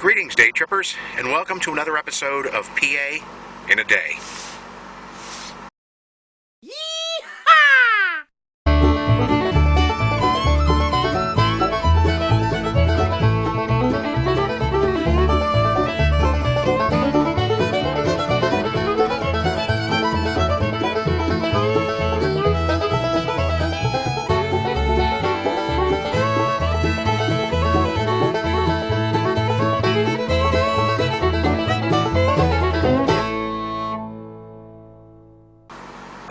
Greetings, day trippers, and welcome to another episode of PA in a Day.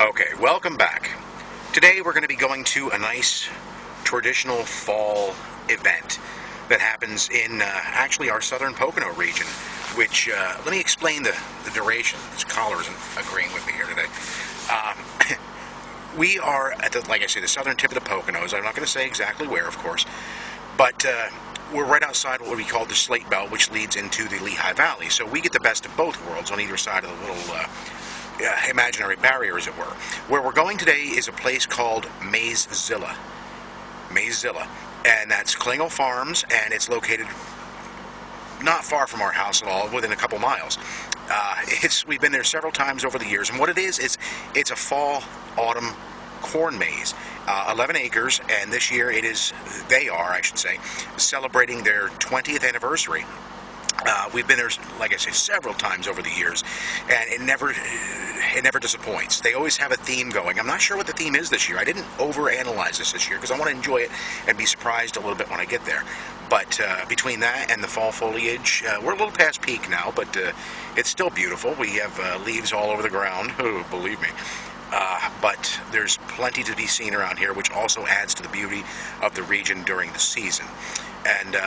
Okay, welcome back. Today we're going to be going to a nice traditional fall event that happens in actually our southern Pocono region, which, let me explain the duration. This caller isn't agreeing with me here today. We are at the, like I say, the southern tip of the Poconos. I'm not going to say exactly where, of course, but we're right outside what we call the Slate Belt, which leads into the Lehigh Valley. So we get the best of both worlds on either side of the little imaginary barrier, as it were. Where we're going today is a place called Mazezilla, and that's Klingel Farms, and it's located not far from our house at all, within a couple miles. We've been there several times over the years, and what it is it's a fall autumn corn maze, 11 acres, and this year they are celebrating their 20th anniversary. We've been there, like I say, several times over the years, and it never disappoints. They always have a theme going. I'm not sure what the theme is this year. I didn't overanalyze this year because I want to enjoy it and be surprised a little bit when I get there. But between that and the fall foliage, we're a little past peak now, but it's still beautiful. We have leaves all over the ground, believe me. But there's plenty to be seen around here, which also adds to the beauty of the region during the season. And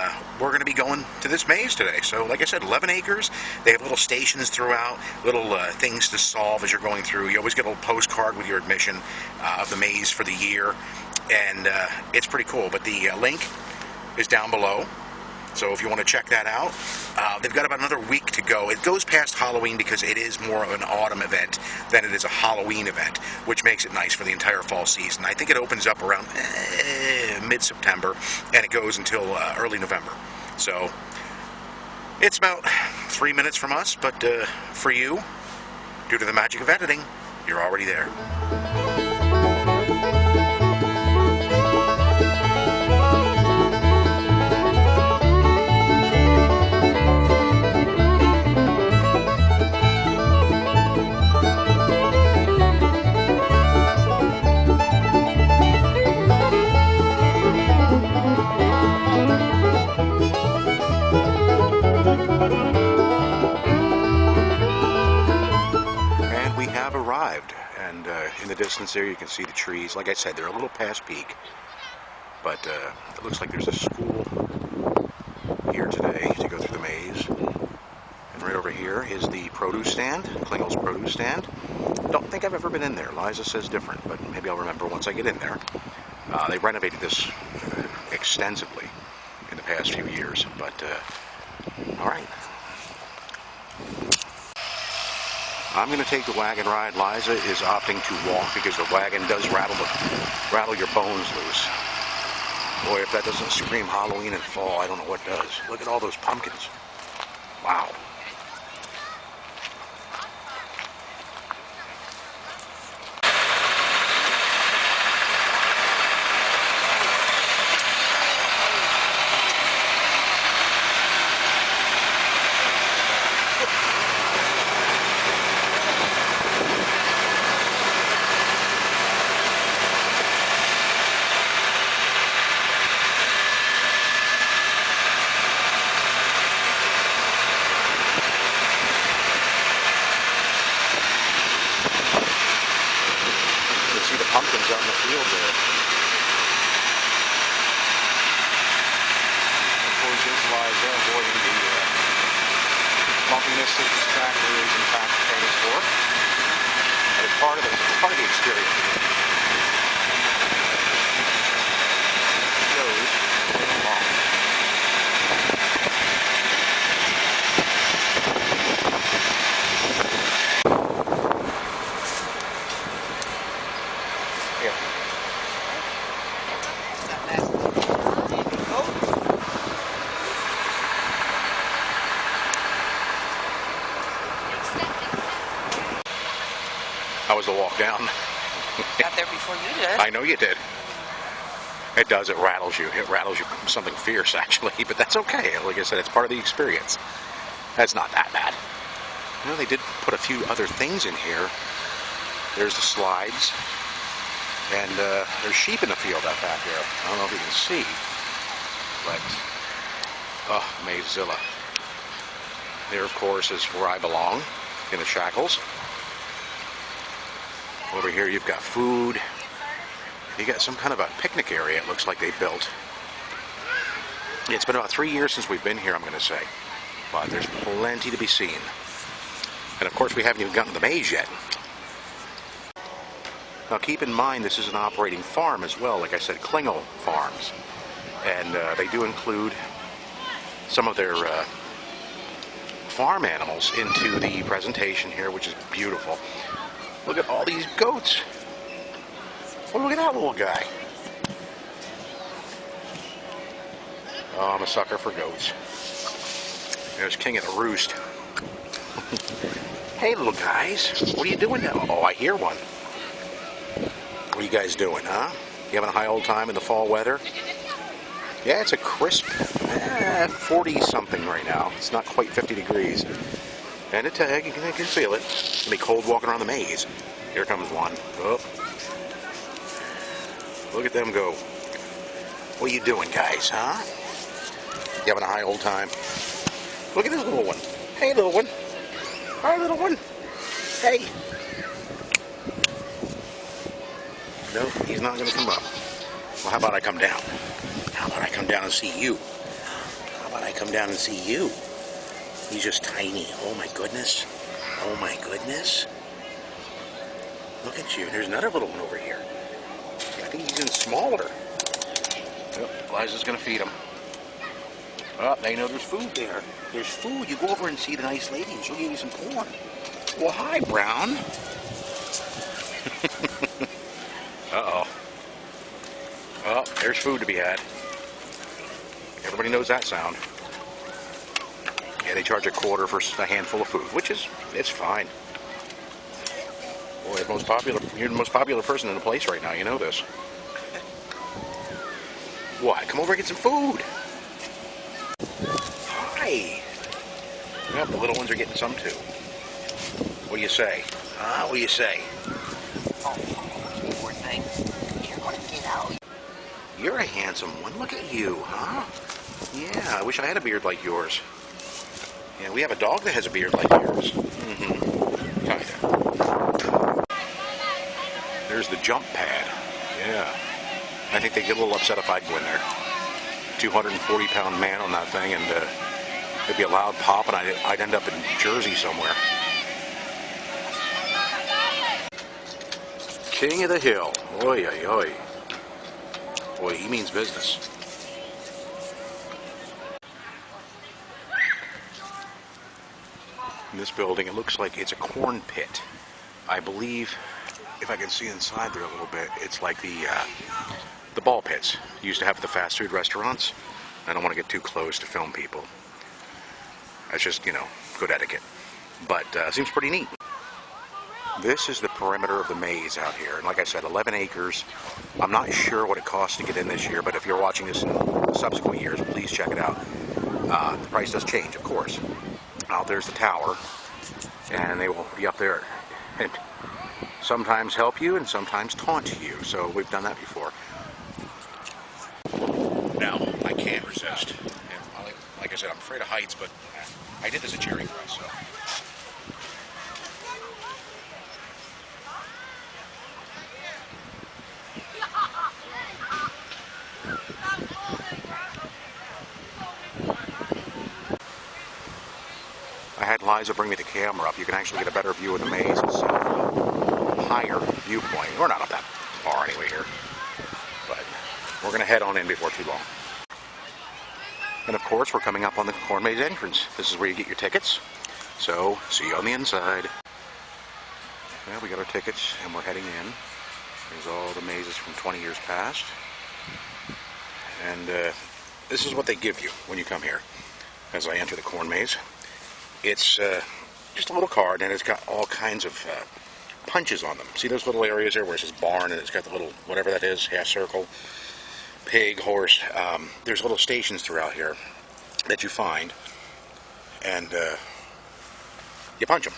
we're going to be going to this maze today. So, like I said, 11 acres. They have little stations throughout, little things to solve as you're going through. You always get a little postcard with your admission of the maze for the year. And it's pretty cool. But the link is down below. So if you want to check that out, they've got about another week to go. It goes past Halloween because it is more of an autumn event than it is a Halloween event, which makes it nice for the entire fall season. I think it opens up around mid-September, and it goes until early November. So it's about 3 minutes from us, but for you, due to the magic of editing, you're already there. And in the distance there you can see the trees. Like I said, they're a little past peak, but it looks like there's a school here today to go through the maze. And right over here is the produce stand, Klingel's produce stand. Don't think I've ever been in there. Liza says different, but maybe I'll remember once I get in there. They renovated this extensively in the past few years, but all right. I'm going to take the wagon ride. Liza is opting to walk because the wagon does rattle your bones loose. Boy, if that doesn't scream Halloween and fall, I don't know what does. Look at all those pumpkins. Wow. Pumpkins out in the field there. Of course, this Liza avoiding the bumpiness that this tractor is in fact famous for. But it's part of the experience. It goes along. was to walk down. Got there before you did. I know you did. It does. It rattles you. It rattles you. Something fierce, actually. But that's okay. Like I said, it's part of the experience. That's not that bad. You know, they did put a few other things in here. There's the slides. And there's sheep in the field out back here. I don't know if you can see. But, oh, Mazezilla. There, of course, is where I belong, in the shackles. Over here you've got food. You got some kind of a picnic area, it looks like they built. It's been about 3 years since we've been here, I'm going to say. But there's plenty to be seen. And of course we haven't even gotten to the maze yet. Now keep in mind this is an operating farm as well, like I said, Klingel Farms. And they do include some of their farm animals into the presentation here, which is beautiful. Look at all these goats. Well, look at that little guy. Oh, I'm a sucker for goats. There's King of the Roost. Hey, little guys. What are you doing now? Oh, I hear one. What are you guys doing, huh? You having a high old time in the fall weather? Yeah, it's a crisp 40-something right now. It's not quite 50 degrees. And I can feel it. It's going to be cold walking around the maze. Here comes one. Oh. Look at them go. What are you doing, guys, huh? You having a high old time? Look at this little one. Hey, little one. Hi, little one. Hey. No, he's not going to come up. Well, how about I come down? How about I come down and see you? How about I come down and see you? He's just tiny. Oh, my goodness. Oh, my goodness. Look at you. There's another little one over here. I think he's even smaller. Oh, Liza's going to feed him. Oh, they know there's food there. There's food. You go over and see the nice lady and she'll give you some corn. Well, hi, Brown. Uh-oh. Oh, there's food to be had. Everybody knows that sound. Yeah, they charge $1/4 for a handful of food, which is, it's fine. Boy, you're the most popular person in the place right now, you know this. What? Come over and get some food. Hi. Yep, the little ones are getting some too. What do you say? Huh? What do you say? Oh, poor thing. You're going to get out. You're a handsome one. Look at you, huh? Yeah, I wish I had a beard like yours. Yeah, we have a dog that has a beard like yours. Mm-hmm. Kinda. There's the jump pad. Yeah. I think they get a little upset if I'd go in there. 240-pound man on that thing, and it'd be a loud pop, and I'd end up in Jersey somewhere. King of the Hill. Oi, oi, oi. Boy, he means business. In this building, it looks like it's a corn pit. I believe, if I can see inside there a little bit, it's like the ball pits you used to have at the fast food restaurants. I don't want to get too close to film people. That's just, you know, good etiquette. But seems pretty neat. This is the perimeter of the maze out here. And like I said, 11 acres. I'm not sure what it costs to get in this year, but if you're watching this in subsequent years, please check it out. The price does change, of course. Out there's the tower, and they will be up there and sometimes help you and sometimes taunt you. So we've done that before. Now, I can't resist. And like I said, I'm afraid of heights, but I did this at Cherry Crest, so. I had Liza bring me the camera up. You can actually get a better view of the maze itself, a higher viewpoint. We're not up that far anyway here, but we're going to head on in before too long. And of course, we're coming up on the corn maze entrance. This is where you get your tickets. So, see you on the inside. Well, we got our tickets and we're heading in. There's all the mazes from 20 years past. And this is what they give you when you come here. As I enter the corn maze. It's just a little card, and it's got all kinds of punches on them. See those little areas there where it says barn and it's got the little, whatever that is, half circle, pig, horse. There's little stations throughout here that you find, and you punch them.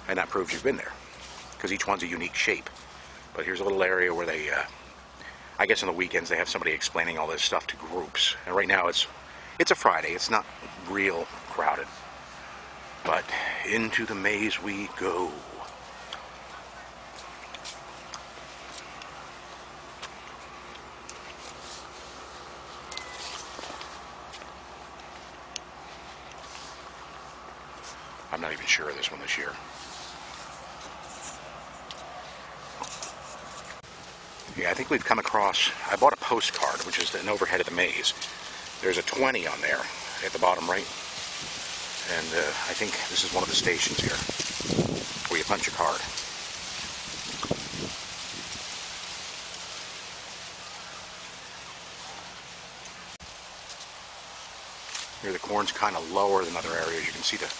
And that proves you've been there, because each one's a unique shape. But here's a little area where they, I guess on the weekends they have somebody explaining all this stuff to groups. And right now it's a Friday, it's not real crowded. But into the maze we go. I'm not even sure of this one this year. Yeah, I think we've come across, I bought a postcard, which is an overhead of the maze. There's a 20 on there at the bottom right. And I think this is one of the stations here, where you punch a card. Here the corn's kind of lower than other areas. You can see the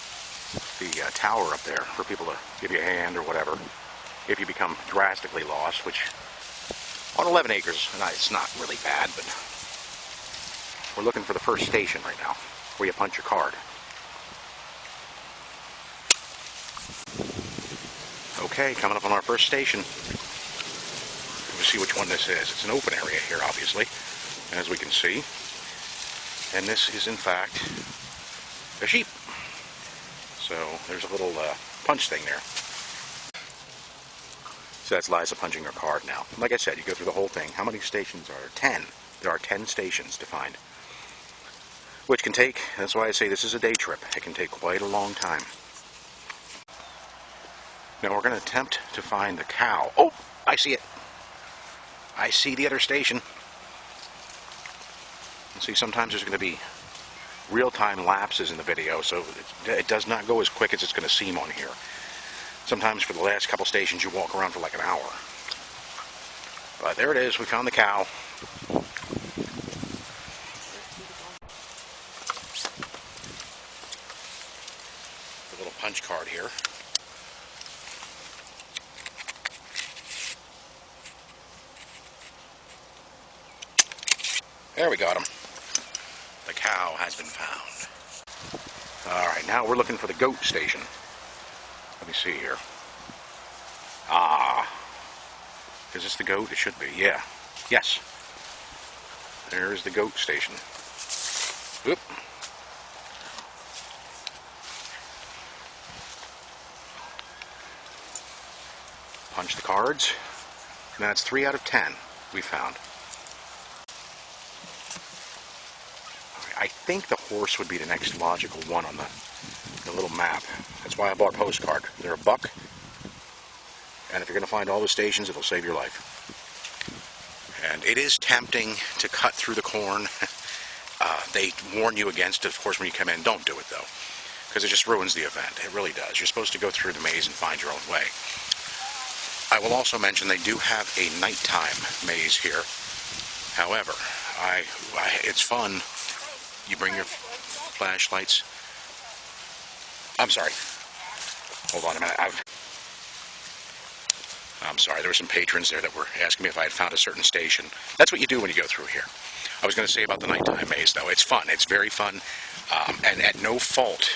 tower up there for people to give you a hand or whatever. If you become drastically lost, which on 11 acres, it's not really bad, but we're looking for the first station right now, where you punch your card. Okay, coming up on our first station. We'll see which one this is. It's an open area here, obviously, as we can see. And this is, in fact, a sheep. So there's a little punch thing there. So that's Liza punching her card now. Like I said, you go through the whole thing. How many stations are there? 10. There are 10 stations to find. Which can take, that's why I say this is a day trip. It can take quite a long time. Now we're going to attempt to find the cow. Oh, I see it. I see the other station. And see, sometimes there's going to be real-time lapses in the video, so it does not go as quick as it's going to seem on here. Sometimes for the last couple stations you walk around for like an hour. But there it is, we found the cow. The little punch card here. There we got him. The cow has been found. Alright, now we're looking for the goat station. Let me see here. Ah. Is this the goat? It should be, yeah. Yes. There's the goat station. Oop. Punch the cards. And that's 3 out of 10 we found. I think the horse would be the next logical one on the little map. That's why I bought a postcard. They're a buck, and if you're going to find all the stations, it'll save your life. And it is tempting to cut through the corn. They warn you against it, of course, when you come in. Don't do it, though, because it just ruins the event. It really does. You're supposed to go through the maze and find your own way. I will also mention they do have a nighttime maze here. However, it's fun. You bring your flashlights. I'm sorry. Hold on a minute. I'm sorry. There were some patrons there that were asking me if I had found a certain station. That's what you do when you go through here. I was going to say about the nighttime maze, though. It's fun. It's very fun. And at no fault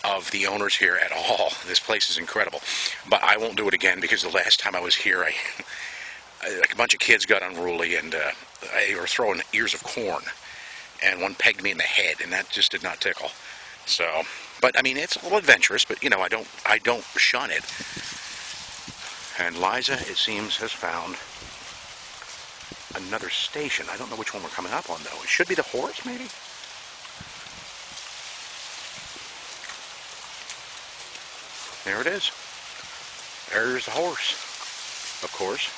of the owners here at all. This place is incredible. But I won't do it again because the last time I was here, like a bunch of kids got unruly and they were throwing ears of corn. And one pegged me in the head, and that just did not tickle. So, but I mean, it's a little adventurous, but you know, I don't shun it. And Liza, it seems, has found another station. I don't know which one we're coming up on, though. It should be the horse, maybe? There it is. There's the horse, of course.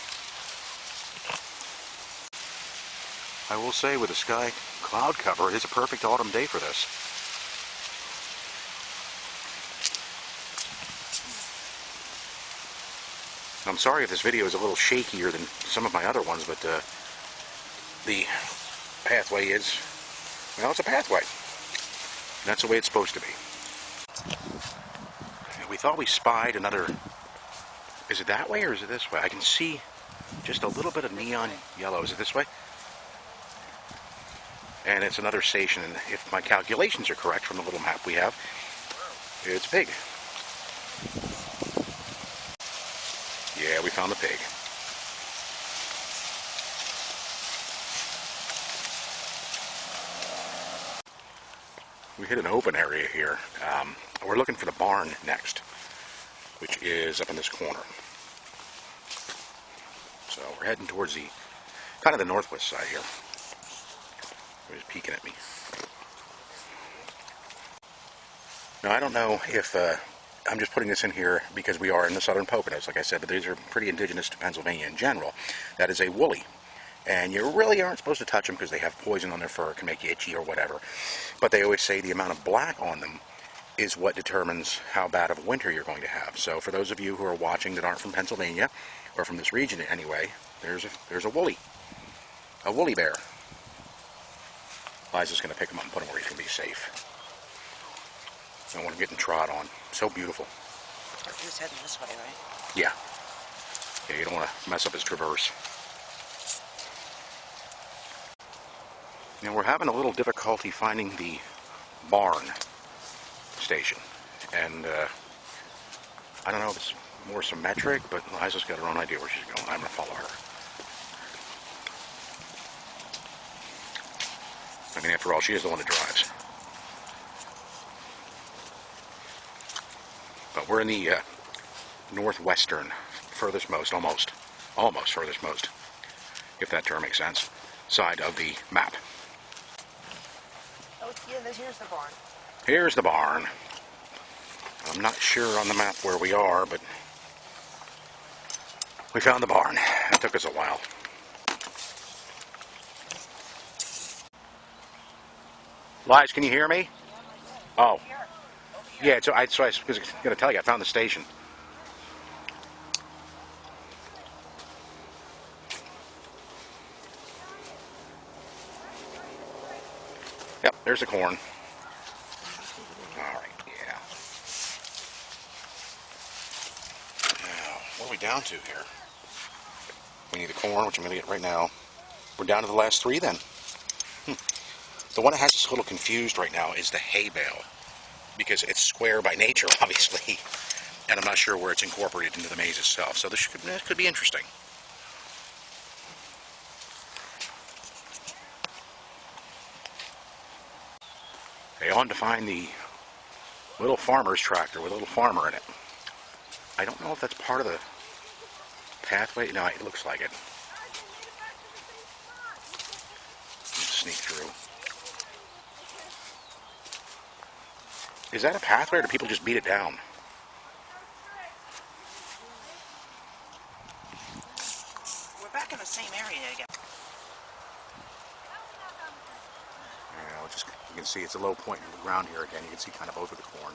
I will say, with the sky cloud cover, it is a perfect autumn day for this. I'm sorry if this video is a little shakier than some of my other ones, but the pathway is, well, it's a pathway. And that's the way it's supposed to be. We thought we spied another Is it that way or is it this way? I can see just a little bit of neon yellow. Is it this way? And it's another station, and if my calculations are correct from the little map we have, it's a pig. Yeah, we found the pig. We hit an open area here. We're looking for the barn next, which is up in this corner. So we're heading towards the kind of the northwest side here. He's peeking at me. Now I don't know if I'm just putting this in here because we are in the southern Poconos, like I said, but these are pretty indigenous to Pennsylvania in general. That is a woolly. And you really aren't supposed to touch them because they have poison on their fur. It can make you itchy or whatever. But they always say the amount of black on them is what determines how bad of a winter you're going to have. So for those of you who are watching that aren't from Pennsylvania, or from this region anyway, there's a woolly bear. Liza's going to pick him up and put him where he's going to be safe. I don't want him getting trod on. So beautiful. He was heading this way, right? Yeah. Yeah, you don't want to mess up his traverse. Now we're having a little difficulty finding the barn station, and I don't know if it's more symmetric, but Liza's got her own idea where she's going. I'm going to follow her. I mean, after all, she is the one that drives. But we're in the northwestern, furthest most, almost furthest most, if that term makes sense, side of the map. Oh, yeah, here's the barn. Here's the barn. I'm not sure on the map where we are, but we found the barn. It took us a while. Liz, can you hear me? Oh. Yeah, so I was going to tell you, I found the station. Yep, there's the corn. Alright, yeah. Now, what are we down to here? We need the corn, which I'm going to get right now. We're down to the last three then. The one that has us a little confused right now is the hay bale, because it's square by nature, obviously, and I'm not sure where it's incorporated into the maze itself, so this could be interesting. Okay, on to find the little farmer's tractor with a little farmer in it. I don't know if that's part of the pathway. No, it looks like it. Let's sneak through. Is that a pathway, or do people just beat it down? We're back in the same area again. Yeah, you can see it's a low point in the ground here again. You can see kind of over the corn.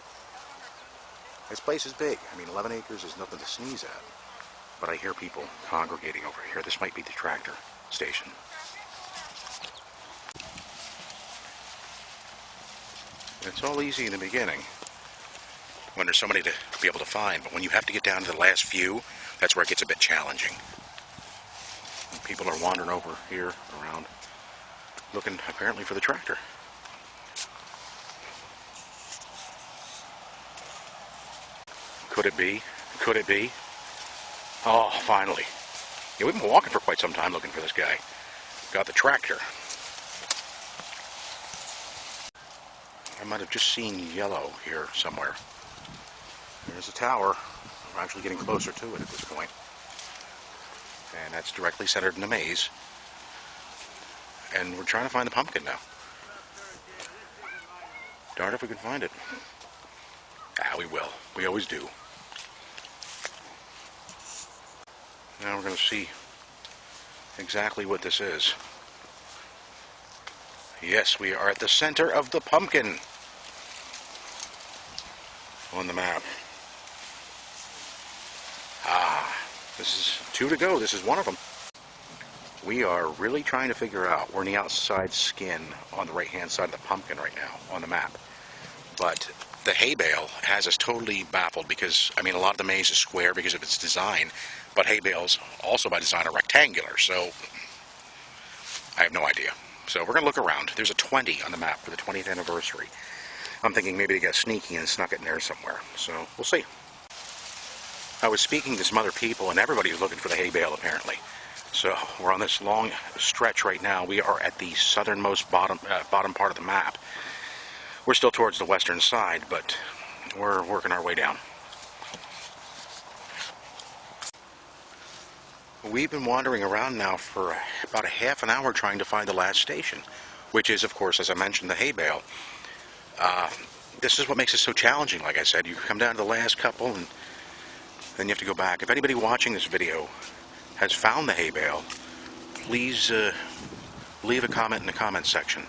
This place is big. I mean, 11 acres is nothing to sneeze at. But I hear people congregating over here. This might be the tractor station. It's all easy in the beginning when there's somebody to be able to find, but when you have to get down to the last few, that's where it gets a bit challenging. And people are wandering over here around looking apparently for the tractor. Could it be? Could it be? Oh, finally. Yeah, we've been walking for quite some time looking for this guy. Got the tractor. I might have just seen yellow here somewhere. There's a tower. We're actually getting closer to it at this point. And that's directly centered in the maze. And we're trying to find the pumpkin now. Darn if we can find it. Ah, we will. We always do. Now we're going to see exactly what this is. Yes, we are at the center of the pumpkin on the map. Ah, this is 2 to go. This is one of them. We are really trying to figure out. We're in the outside skin on the right-hand side of the pumpkin right now on the map. But the hay bale has us totally baffled because, I mean, a lot of the maze is square because of its design, but hay bales also by design are rectangular, so I have no idea. So we're going to look around. There's a 20 on the map for the 20th anniversary. I'm thinking maybe they got sneaky and snuck it in there somewhere, so we'll see. I was speaking to some other people and everybody was looking for the hay bale apparently. So we're on this long stretch right now. We are at the southernmost bottom part of the map. We're still towards the western side, but we're working our way down. We've been wandering around now for about a half an hour trying to find the last station, which is, of course, as I mentioned, the hay bale. This is what makes it so challenging. Like I said, you come down to the last couple and then you have to go back. If anybody watching this video has found the hay bale, please leave a comment in the comments section,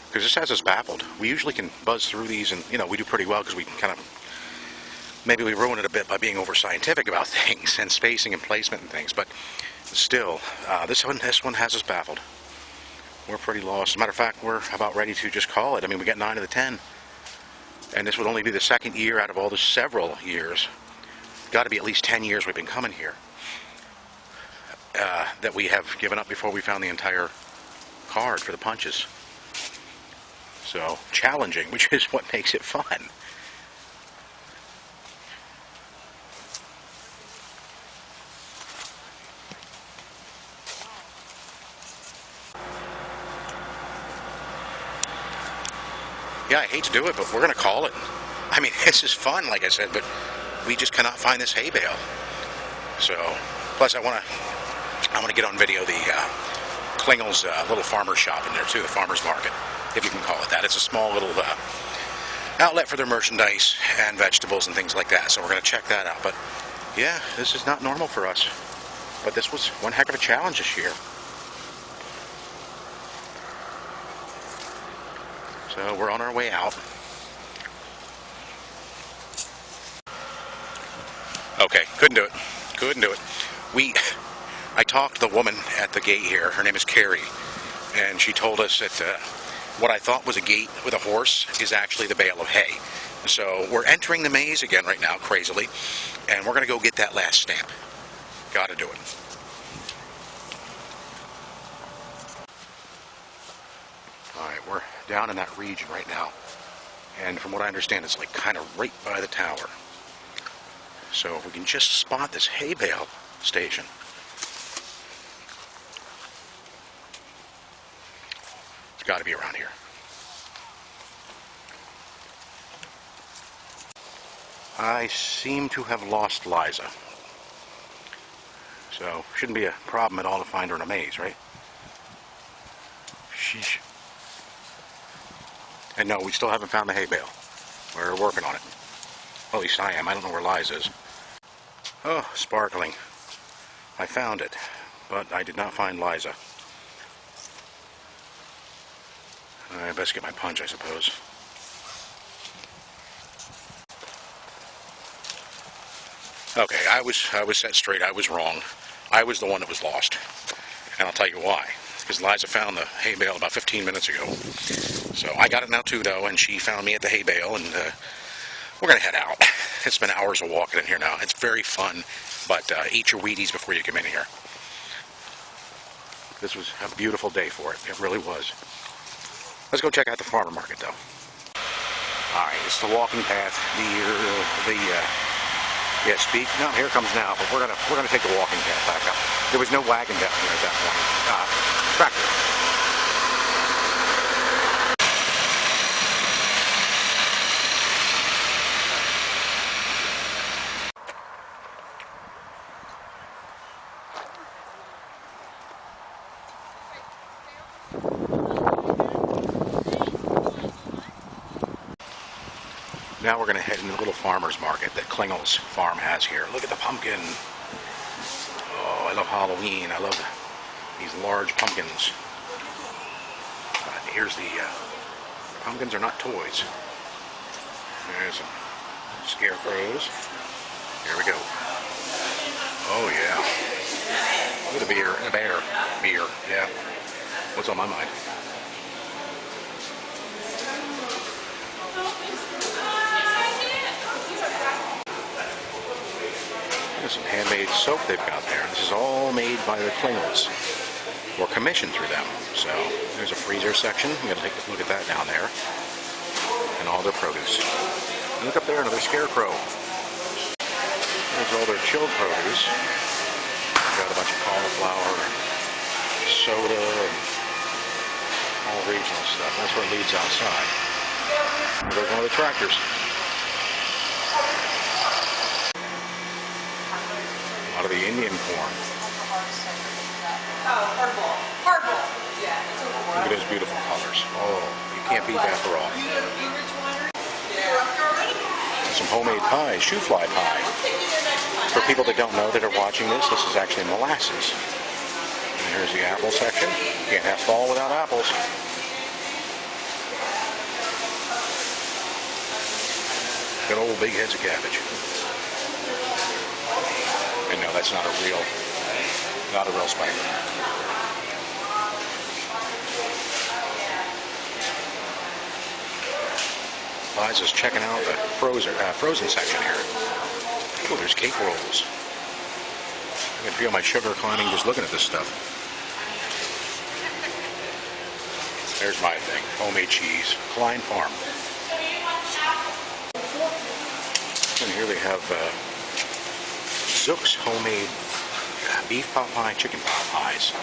because this has us baffled. We usually can buzz through these and, you know, we do pretty well because we kind of, maybe we ruin it a bit by being over scientific about things and spacing and placement and things, but still, this one has us baffled. We're pretty lost. As a matter of fact, we're about ready to just call it. I mean, we got 9 of the 10, and this would only be the second year out of all the several years, got to be at least 10 years we've been coming here, that we have given up before we found the entire card for the punches. So, challenging, which is what makes it fun. Yeah, I hate to do it, but we're going to call it. I mean, this is fun, like I said, but we just cannot find this hay bale. So, plus I want to get on video the Klingel's little farmer shop in there too, the farmer's market, if you can call it that. It's a small little outlet for their merchandise and vegetables and things like that. So we're going to check that out. But yeah, this is not normal for us. But this was one heck of a challenge this year. So we're on our way out. Okay, couldn't do it. Couldn't do it. I talked to the woman at the gate here. Her name is Carrie, and she told us that what I thought was a gate with a horse is actually the bale of hay. So we're entering the maze again right now, crazily, and we're going to go get that last stamp. Got to do it. All right, we're down in that region right now, and from what I understand, it's like kind of right by the tower. So if we can just spot this hay bale station. It's got to be around here. I seem to have lost Liza. So shouldn't be a problem at all to find her in a maze, right? Sheesh. And no, we still haven't found the hay bale. We're working on it. Well, at least I am. I don't know where Liza is. Oh, sparkling. I found it, but I did not find Liza. I best get my punch, I suppose. Okay, I was set straight. I was wrong. I was the one that was lost. And I'll tell you why. Because Liza found the hay bale about 15 minutes ago. So I got it now too, though, and she found me at the hay bale, and we're going to head out. It's been hours of walking in here now. It's very fun, but eat your Wheaties before you come in here. This was a beautiful day for it. It really was. Let's go check out the farmer market, though. All right, it's the walking path. No, here it comes now. But we're gonna take the walking path back up. There was no wagon down here at that point. Tractor. Now we're going to head into the little farmer's market that Klingel's farm has here. Look at the pumpkin. Oh, I love Halloween. I love these large pumpkins. Here's the pumpkins are not toys. There's some scarecrows. Here we go. Oh yeah. Look at the beer and a bear. Beer, yeah. What's on my mind? some handmade soap they've got there. This is all made by the Klingels, or commissioned through them. So there's a freezer section. I'm going to take a look at that down there, and all their produce. And look up there, another scarecrow. There's all their chilled produce. Got a bunch of cauliflower and soda and all regional stuff. That's where it leads outside. There's one of the tractors. A lot of the Indian corn. Hardball. Yeah. Look at those beautiful colors. Oh, you can't beat that for all. And some homemade pies, shoe fly pie. For people that don't know that are watching this, this is actually molasses. And here's the apple section. You can't have fall without apples. Good old big heads of cabbage. And no, that's not a real spider. Liza's checking out the frozen section here. Oh, there's cake rolls. I can feel my sugar climbing just looking at this stuff. There's my thing, homemade cheese, Klein Farm. And here they have Zook's homemade beef pot pie, chicken pot pies.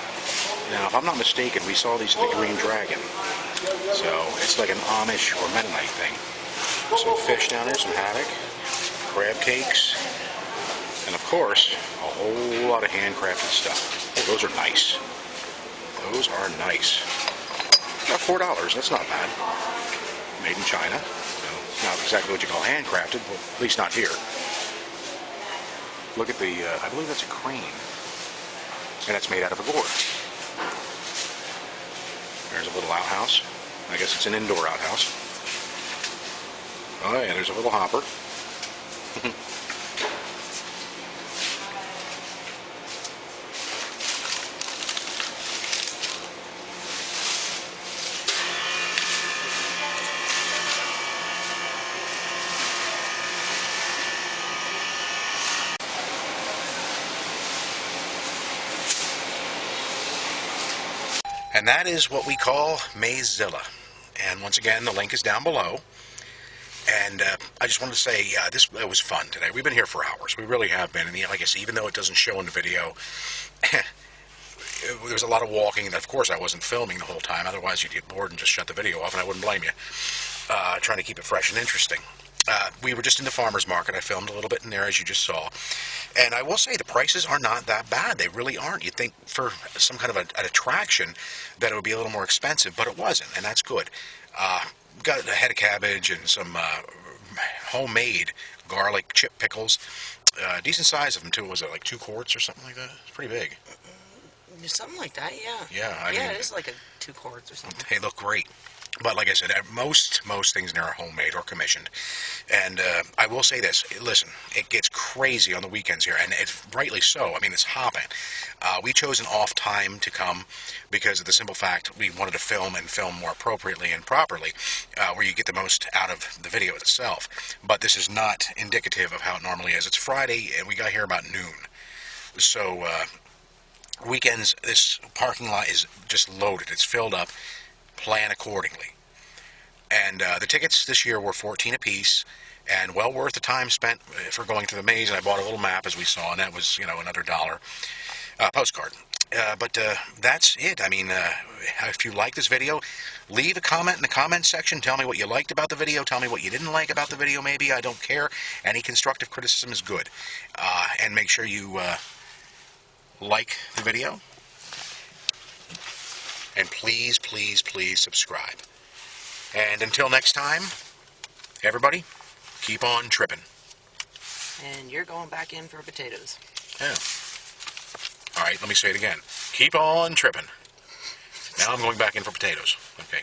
Now, if I'm not mistaken, we saw these at the Green Dragon. So it's like an Amish or Mennonite thing. Some fish down there, some haddock, crab cakes, and of course, a whole lot of handcrafted stuff. Oh, those are nice. Those are nice. About $4, that's not bad. Made in China. So not exactly what you call handcrafted, but at least not here. Look at the, I believe that's a crane. And that's made out of a gourd. There's a little outhouse. I guess it's an indoor outhouse. Oh yeah, there's a little hopper. And that is what we call Mazezilla. And once again, the link is down below. And I just wanted to say, it was fun today. We've been here for hours. We really have been. And like I said, even though it doesn't show in the video, there was a lot of walking. And of course, I wasn't filming the whole time. Otherwise, you'd get bored and just shut the video off, and I wouldn't blame you. Trying to keep it fresh and interesting. We were just in the farmer's market. I filmed a little bit in there, as you just saw. And I will say, the prices are not that bad. They really aren't. You'd think for some kind of an attraction that it would be a little more expensive, but it wasn't, and that's good. Got a head of cabbage and some homemade garlic chip pickles. Decent size of them, too. Was it like 2 quarts or something like that? It's pretty big. Something like that, yeah. Yeah, I mean, it is like 2 quarts or something. They look great. But like I said, most things in there are homemade or commissioned. And I will say this, listen, it gets crazy on the weekends here, and it's rightly so. I mean, it's hopping. We chose an off time to come because of the simple fact we wanted to film and film more appropriately and properly, where you get the most out of the video itself. But this is not indicative of how it normally is. It's Friday, and we got here about noon. So weekends, this parking lot is just loaded. It's filled up. Plan accordingly. And the tickets this year were $14 apiece, and well worth the time spent for going to the maze. And I bought a little map, as we saw, and that was, another $1 postcard. But that's it. I mean, if you like this video, leave a comment in the comment section. Tell me what you liked about the video. Tell me what you didn't like about the video, maybe. I don't care. Any constructive criticism is good. And make sure you like the video. And please, please, please subscribe. And until next time, everybody, keep on tripping. And you're going back in for potatoes. Yeah. All right, let me say it again. Keep on tripping. Now I'm going back in for potatoes. Okay.